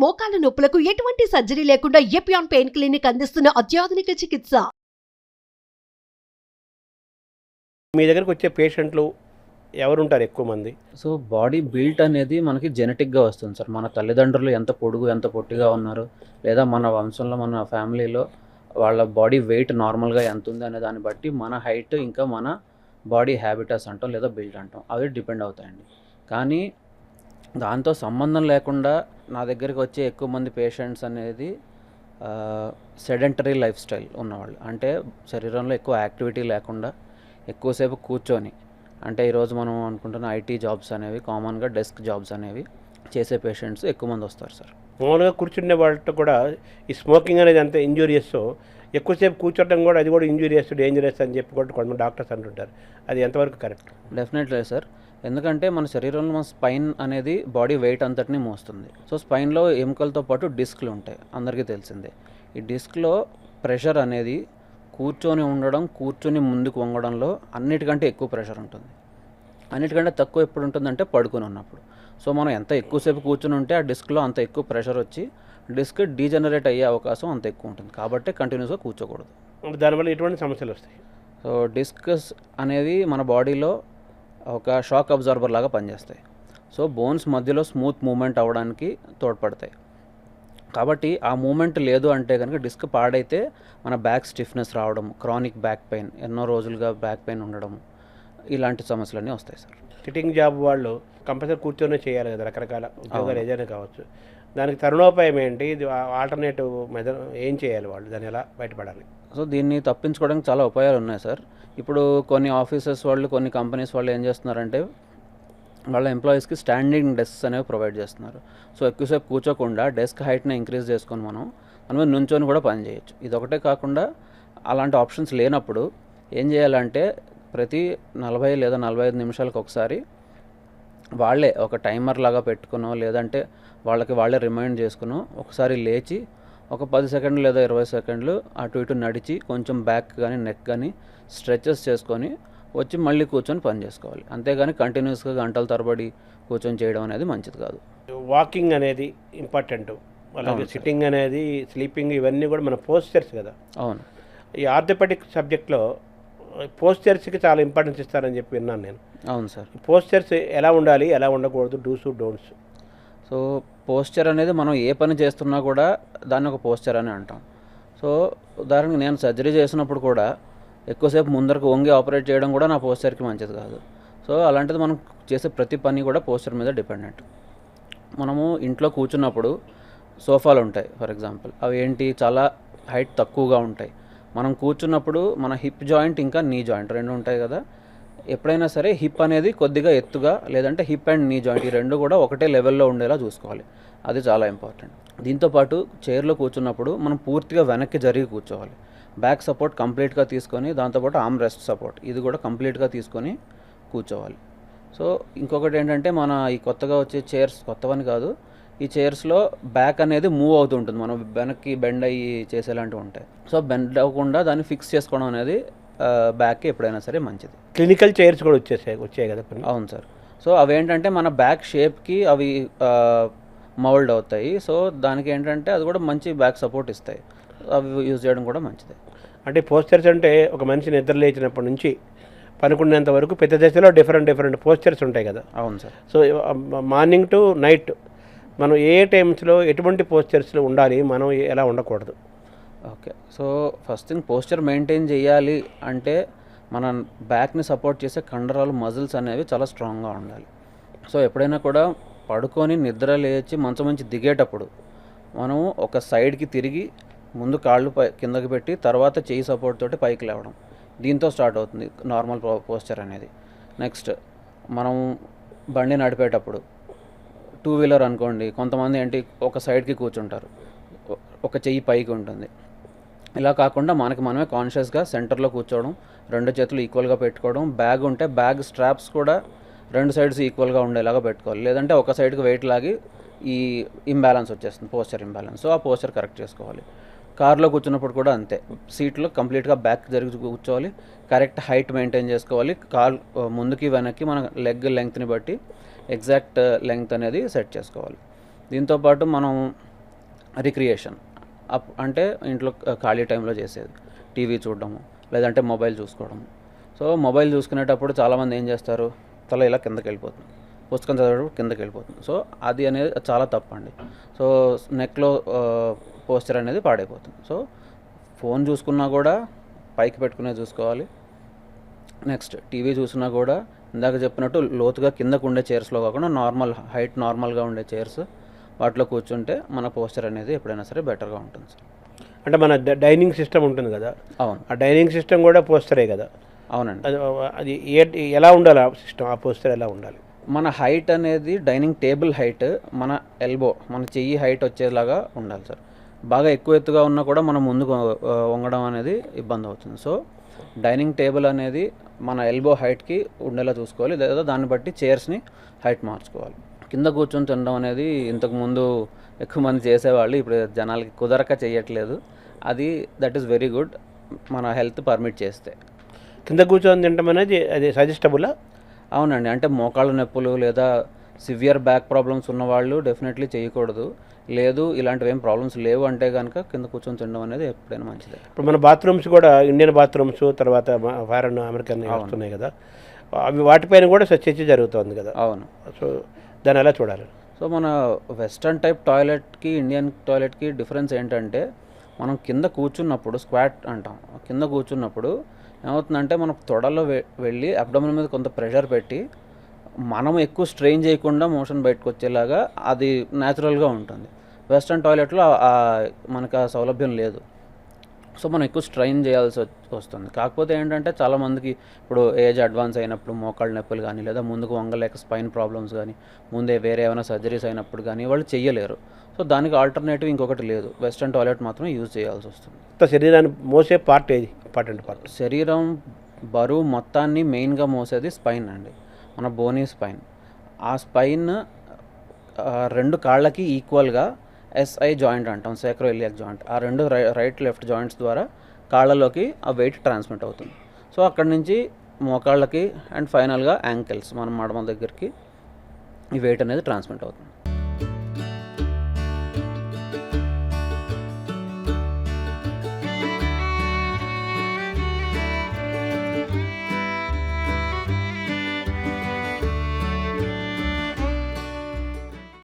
మోకాల నొప్పులకు ఎటువంటి సర్జరీ లేకుండా ఎపియాన్ పెయిన్ క్లినిక్ అందిస్తున్న అత్యాధునిక చికిత్స. మీ దగ్గరకు వచ్చే పేషెంట్లు ఎవరుంటారు ఎక్కువ మంది? సో బాడీ బిల్ట్ అనేది మనకి జెనెటిక్గా వస్తుంది సార్. మన తల్లిదండ్రులు ఎంత పొడుగు ఎంత పొట్టిగా ఉన్నారు, లేదా మన వంశంలో మన ఫ్యామిలీలో వాళ్ళ బాడీ వెయిట్ నార్మల్గా ఎంత ఉంది అనే దాన్ని బట్టి మన హైట్ ఇంకా మన బాడీ హ్యాబిటస్ అంటాం లేదా బిల్ట్ అంటాం, అవి డిపెండ్ అవుతాయండి. కానీ దాంతో సంబంధం లేకుండా నా దగ్గరికి వచ్చే ఎక్కువ మంది పేషెంట్స్ అనేది సెడెంటరీ లైఫ్ స్టైల్ ఉన్నవాళ్ళు, అంటే శరీరంలో ఎక్కువ యాక్టివిటీ లేకుండా ఎక్కువసేపు కూర్చొని, అంటే ఈరోజు మనం అనుకుంటున్న ఐటీ జాబ్స్ అనేవి కామన్గా డెస్క్ జాబ్స్ అనేవి చేసే పేషెంట్స్ ఎక్కువ మంది వస్తారు సార్. మామూలుగా కూర్చునే వాళ్ళతో కూడా ఈ స్మోకింగ్ అనేది అంత ఇంజూరియస్, ఎక్కువసేపు కూర్చోవడం కూడా అది కూడా ఇంజూరియస్ డేంజరస్ అని చెప్పి కూడా కొంతమంది డాక్టర్స్ అంటుంటారు. అది ఎంతవరకు కరెక్ట్? Definitely sir. ఎందుకంటే మన శరీరంలో మన స్పైన్ అనేది బాడీ వెయిట్ అంతటిని మోస్తుంది. సో స్పైన్లో ఎముకలతో పాటు డిస్క్లు ఉంటాయి, అందరికీ తెలిసిందే. ఈ డిస్క్లో ప్రెషర్ అనేది కూర్చొని ఉండడం, కూర్చొని ముందుకు వంగడంలో అన్నిటికంటే ఎక్కువ ప్రెషర్ ఉంటుంది. అన్నిటికంటే తక్కువ ఎప్పుడు ఉంటుందంటే పడుకొని ఉన్నప్పుడు. సో మనం ఎంత ఎక్కువసేపు కూర్చొని ఉంటే ఆ డిస్క్లో అంత ఎక్కువ ప్రెషర్ వచ్చి డిస్క్ డీజనరేట్ అయ్యే అవకాశం అంత ఎక్కువ ఉంటుంది. కాబట్టి కంటిన్యూస్గా కూర్చోకూడదు. దానివల్ల ఎటువంటి సమస్యలు వస్తాయి? సో డిస్కస్ అనేవి మన బాడీలో ఒక షాక్ అబ్జార్బర్ లాగా పనిచేస్తాయి. సో బోన్స్ మధ్యలో స్మూత్ మూమెంట్ అవ్వడానికి తోడ్పడతాయి. కాబట్టి ఆ మూమెంట్ లేదు అంటే కనుక డిస్క్ పాడైతే మన బ్యాక్ స్టిఫ్నెస్ రావడం, క్రానిక్ బ్యాక్ పెయిన్, ఎన్నో రోజులుగా బ్యాక్ పెయిన్ ఉండడం, ఇలాంటి సమస్యలన్నీ వస్తాయి సార్. సిట్టింగ్ జాబ్ వాళ్ళు కంపల్సరీ కూర్చొనే చేయాలి కదా, రకరకాల ఉద్యోగాలు ఏదైనా కావచ్చు. దానికి తరుణోపాయం ఏంటి? ఇది ఆల్టర్నేటివ్ మెథడ్ ఏం చేయాలి వాళ్ళు? దాన్ని ఎలా బయటపడాలి? సో దీన్ని తప్పించుకోవడానికి చాలా ఉపాయాలు ఉన్నాయి సార్. ఇప్పుడు కొన్ని ఆఫీసెస్ వాళ్ళు, కొన్ని కంపెనీస్ వాళ్ళు ఏం చేస్తున్నారంటే వాళ్ళ ఎంప్లాయీస్కి స్టాండింగ్ డెస్క్స్ అనేవి ప్రొవైడ్ చేస్తున్నారు. సో ఎక్కువసేపు కూర్చోకుండా డెస్క్ హైట్ని ఇంక్రీజ్ చేసుకొని మనం మీద నుంచొని కూడా పని చేయొచ్చు. ఇదొకటే కాకుండా అలాంటి ఆప్షన్స్ లేనప్పుడు ఏం చేయాలంటే ప్రతి 40 లేదా 45 నిమిషాలకు ఒకసారి వాళ్ళే ఒక టైమర్ లాగా పెట్టుకునో, లేదంటే వాళ్ళే రిమైండ్ చేసుకునో ఒకసారి లేచి ఒక 10 సెకండ్లు లేదా 20 సెకండ్లు అటు ఇటు నడిచి కొంచెం బ్యాక్ కానీ నెక్ కానీ స్ట్రెచెస్ చేసుకొని వచ్చి మళ్ళీ కూర్చొని పని చేసుకోవాలి. అంతేగాని కంటిన్యూస్గా గంటల తరబడి కూర్చొని చేయడం అనేది మంచిది కాదు. వాకింగ్ అనేది ఇంపార్టెంట్, అలాగే సిట్టింగ్ అనేది, స్లీపింగ్, ఇవన్నీ కూడా మన పోస్చర్స్ కదా. అవును. ఈ ఆర్థోపెడిక్ సబ్జెక్ట్లో పోస్చర్స్కి చాలా ఇంపార్టెన్స్ ఇస్తారని చెప్పి విన్నాను నేను. అవును సార్. పోస్చర్స్ ఎలా ఉండాలి, ఎలా ఉండకూడదు, డూస్ డోంట్స్? సో పోస్చర్ అనేది మనం ఏ పని చేస్తున్నా కూడా దాన్ని ఒక పోస్చర్ అని అంటాం. సో ఉదాహరణకు నేను సర్జరీ చేసినప్పుడు కూడా ఎక్కువసేపు ముందరకు వంగి ఆపరేట్ చేయడం కూడా నా పోస్చర్కి మంచిది కాదు. సో అలాంటిది మనం చేసే ప్రతి పని కూడా పోస్చర్ మీద డిపెండెంట్. మనము ఇంట్లో కూర్చున్నప్పుడు సోఫాలు ఉంటాయి ఫర్ ఎగ్జాంపుల్, అవి ఏంటి చాలా హైట్ తక్కువగా ఉంటాయి. మనం కూర్చున్నప్పుడు మన హిప్ జాయింట్ ఇంకా నీ జాయింట్ రెండు ఉంటాయి కదా. ఎప్పుడైనా సరే హిప్ అనేది కొద్దిగా ఎత్తుగా, లేదంటే హిప్ అండ్ నీ జాయింట్ ఈ రెండు కూడా ఒకటే లెవెల్లో ఉండేలా చూసుకోవాలి. అది చాలా ఇంపార్టెంట్. దీంతోపాటు చైర్లో కూర్చున్నప్పుడు మనం పూర్తిగా వెనక్కి జరిగి కూర్చోవాలి. బ్యాక్ సపోర్ట్ కంప్లీట్గా తీసుకొని, దాంతోపాటు ఆర్మ్ రెస్ట్ సపోర్ట్ ఇది కూడా కంప్లీట్గా తీసుకొని కూర్చోవాలి. సో ఇంకొకటి ఏంటంటే మన ఈ కొత్తగా వచ్చే చైర్స్, కొత్తవని కాదు, ఈ చైర్స్లో బ్యాక్ అనేది మూవ్ అవుతూ ఉంటుంది, మనం వెనక్కి బెండ్ అయ్యి చేసేలాంటివి ఉంటాయి. సో బెండ్ అవ్వకుండా దాన్ని ఫిక్స్ చేసుకోవడం అనేది బ్యాక్కి ఎప్పుడైనా సరే మంచిది. క్లినికల్ చైర్స్ కూడా వచ్చాయి కదా. అవును సార్. సో అవి ఏంటంటే మన బ్యాక్ షేప్కి అవి మౌల్డ్ అవుతాయి. సో దానికి ఏంటంటే అది కూడా మంచి బ్యాక్ సపోర్ట్ ఇస్తాయి. అవి యూజ్ చేయడం కూడా మంచిదే. అంటే పోస్చర్స్ అంటే ఒక మనిషి నిద్ర లేచినప్పటి నుంచి పనుకునేంత వరకు పెద్ద దశలో డిఫరెంట్ పోస్చర్స్ ఉంటాయి కదా. అవును sir. So morning to night మనం ఏ టైమ్స్లో ఎటువంటి పోస్చర్స్లో ఉండాలి, మనం ఎలా ఉండకూడదు? Okay. So first thing posture maintain చేయాలి అంటే మన బ్యాక్ని సపోర్ట్ చేసే కండరాలు, మజిల్స్ అనేవి చాలా స్ట్రాంగ్గా ఉండాలి. సో ఎప్పుడైనా కూడా పడుకొని నిద్ర లేచి మంచం నుంచి దిగేటప్పుడు మనం ఒక సైడ్కి తిరిగి ముందు కాళ్ళు కిందకి పెట్టి తర్వాత చేయి సపోర్ట్ తోటి పైకి లేవడం, దీంతో స్టార్ట్ అవుతుంది నార్మల్ పోస్చర్ అనేది. నెక్స్ట్ మనం బండి నడిపేటప్పుడు, టూ వీలర్ అనుకోండి, కొంతమంది ఏంటి ఒక సైడ్కి కూర్చుంటారు, ఒక చెయ్యి పైకి ఉంటుంది. ఇలా కాకుండా మనమే కాన్షియస్గా సెంటర్లో కూర్చోవడం, రెండు చేతులు ఈక్వల్గా పెట్టుకోవడం, బ్యాగ్ ఉంటే బ్యాగ్ స్ట్రాప్స్ కూడా రెండు సైడ్స్ ఈక్వల్గా ఉండేలాగా పెట్టుకోవాలి. లేదంటే ఒక సైడ్కి వెయిట్ లాగి ఈ ఇంబ్యాలెన్స్ వచ్చేస్తుంది, పోస్చర్ ఇంబ్యాలెన్స్. సో ఆ పోస్చర్ కరెక్ట్ చేసుకోవాలి. కార్లో కూర్చున్నప్పుడు కూడా అంతే, సీట్లో కంప్లీట్గా బ్యాక్ జరిగి కూర్చోవాలి, కరెక్ట్ హైట్ మెయింటైన్ చేసుకోవాలి. కాల్ ముందుకి వెనక్కి మన లెగ్ లెంగ్త్ని బట్టి ఎగ్జాక్ట్ లెంగ్త్ అనేది సెట్ చేసుకోవాలి. దీంతోపాటు మనం రిక్రియేషన్ అంటే ఇంట్లో ఖాళీ టైంలో చేసేది టీవీ చూడడము లేదంటే మొబైల్ చూసుకోవడము. సో మొబైల్ చూసుకునేటప్పుడు చాలామంది ఏం చేస్తారు, తల ఇలా కిందకి వెళ్ళిపోతుంది, పుస్తకం చదివేటప్పుడు కిందకి వెళ్ళిపోతుంది. సో అది అనేది చాలా తప్పండి. సో నెక్లో పోస్చర్ అనేది పాడైపోతుంది. సో ఫోన్ చూసుకున్నా కూడా పైకి పెట్టుకునే చూసుకోవాలి. నెక్స్ట్ టీవీ చూసినా కూడా ఇందాక చెప్పినట్టు లోతుగా కిందకు ఉండే చైర్స్లో కాకుండా నార్మల్గా ఉండే చైర్స్ వాటిలో కూర్చుంటే మన పోస్చర్ అనేది ఎప్పుడైనా సరే బెటర్గా ఉంటుంది సార్. అంటే మన డైనింగ్ సిస్టమ్ ఉంటుంది కదా, అవును, ఆ డైనింగ్ సిస్టమ్ కూడా పోస్టరే కదా. అవునండి. అది ఎలా ఉండాలి, ఆ సిస్టమ్, ఆ పోస్టర్ ఎలా ఉండాలి? మన హైట్ అనేది డైనింగ్ టేబుల్ హైట్ మన ఎల్బో, మన చెయ్యి హైట్ వచ్చేలాగా ఉండాలి సార్. బాగా ఎక్కువ ఎత్తుగా ఉన్నా కూడా మనం ముందుకు వంగడం అనేది ఇబ్బంది అవుతుంది. సో డైనింగ్ టేబుల్ అనేది మన ఎల్బో హైట్కి ఉండేలా చూసుకోవాలి, లేదా దాన్ని బట్టి చైర్స్ని హైట్ మార్చుకోవాలి. కింద కూర్చొని తినడం అనేది ఇంతకుముందు ఎక్కువ మంది చేసేవాళ్ళు, ఇప్పుడు జనాలకి కుదరక చేయట్లేదు. దట్ ఈస్ వెరీ గుడ్, మన హెల్త్ పర్మిట్ చేస్తే. కింద కూర్చొని తినడం అనేది అది సజెస్టబులా? అవునండి, అంటే మోకాళ్ళ నొప్పులు లేదా సివియర్ బ్యాక్ ప్రాబ్లమ్స్ ఉన్నవాళ్ళు డెఫినెట్లీ చేయకూడదు. లేదు ఇలాంటివి ఏం ప్రాబ్లమ్స్ లేవు అంటే కనుక కింద కూర్చొని తినడం అనేది ఎప్పుడైనా మంచిదే. ఇప్పుడు మన బాత్రూమ్స్ కూడా ఇండియన్ బాత్రూమ్స్, తర్వాత ఫారెన్ అమెరికన్ వస్తున్నాయి కదా, అవి వాటిపైన కూడా చర్చ జరుగుతుంది కదా. అవును. సో దాన్ని ఎలా చూడాలి? సో మన వెస్ట్రన్ టైప్ టాయిలెట్కి ఇండియన్ టాయిలెట్కి డిఫరెన్స్ ఏంటంటే, మనం కింద కూర్చున్నప్పుడు స్క్వాట్ అంటాం, కింద కూర్చున్నప్పుడు ఏమవుతుందంటే మనం తొడలో వెళ్ళి అబ్డోమెన్ మీద కొంత ప్రెషర్ పెట్టి మనం ఎక్కువ స్ట్రెయిన్ చేయకుండా మోషన్ బయటకు వచ్చేలాగా అది న్యాచురల్గా ఉంటుంది. వెస్ట్రన్ టాయిలెట్లో మనకు ఆ సౌలభ్యం లేదు. సో మనం ఎక్కువ స్ట్రెయిన్ చేయాల్సి వస్తుంది. కాకపోతే ఏంటంటే చాలామందికి ఇప్పుడు ఏజ్ అడ్వాన్స్ అయినప్పుడు మోకాళ్ళ నొప్పులు కానీ, లేదా ముందుకు వంగలేక స్పైన్ ప్రాబ్లమ్స్ కానీ, ముందే వేరే ఏమైనా సర్జరీస్ అయినప్పుడు కానీ వాళ్ళు చెయ్యలేరు. సో దానికి ఆల్టర్నేటివ్ ఇంకొకటి లేదు, వెస్ట్రన్ టాయిలెట్ మాత్రం యూజ్ చేయాల్సి వస్తుంది. శరీరాన్ని మోసే పార్ట్ ఏది, ఇంపార్టెంట్ పార్ట్? శరీరం బరువు మొత్తాన్ని మెయిన్గా మోసేది స్పైన్ అండి, మన బోనీ స్పైన్. ఆ స్పైన్ రెండు కాళ్ళకి ఈక్వల్గా SI జాయింట్ అంటాం, సాక్రోఇలియాక్ జాయింట్. ఆ రెండు రైట్ లెఫ్ట్ జాయింట్స్ ద్వారా కాళ్ళలోకి ఆ వెయిట్ ట్రాన్స్మిట్ అవుతుంది. సో అక్కడి నుంచి మోకాళ్ళకి అండ్ ఫైనల్గా యాంకిల్స్, మన మడమ దగ్గరికి ఈ వెయిట్ అనేది ట్రాన్స్మిట్ అవుతుంది.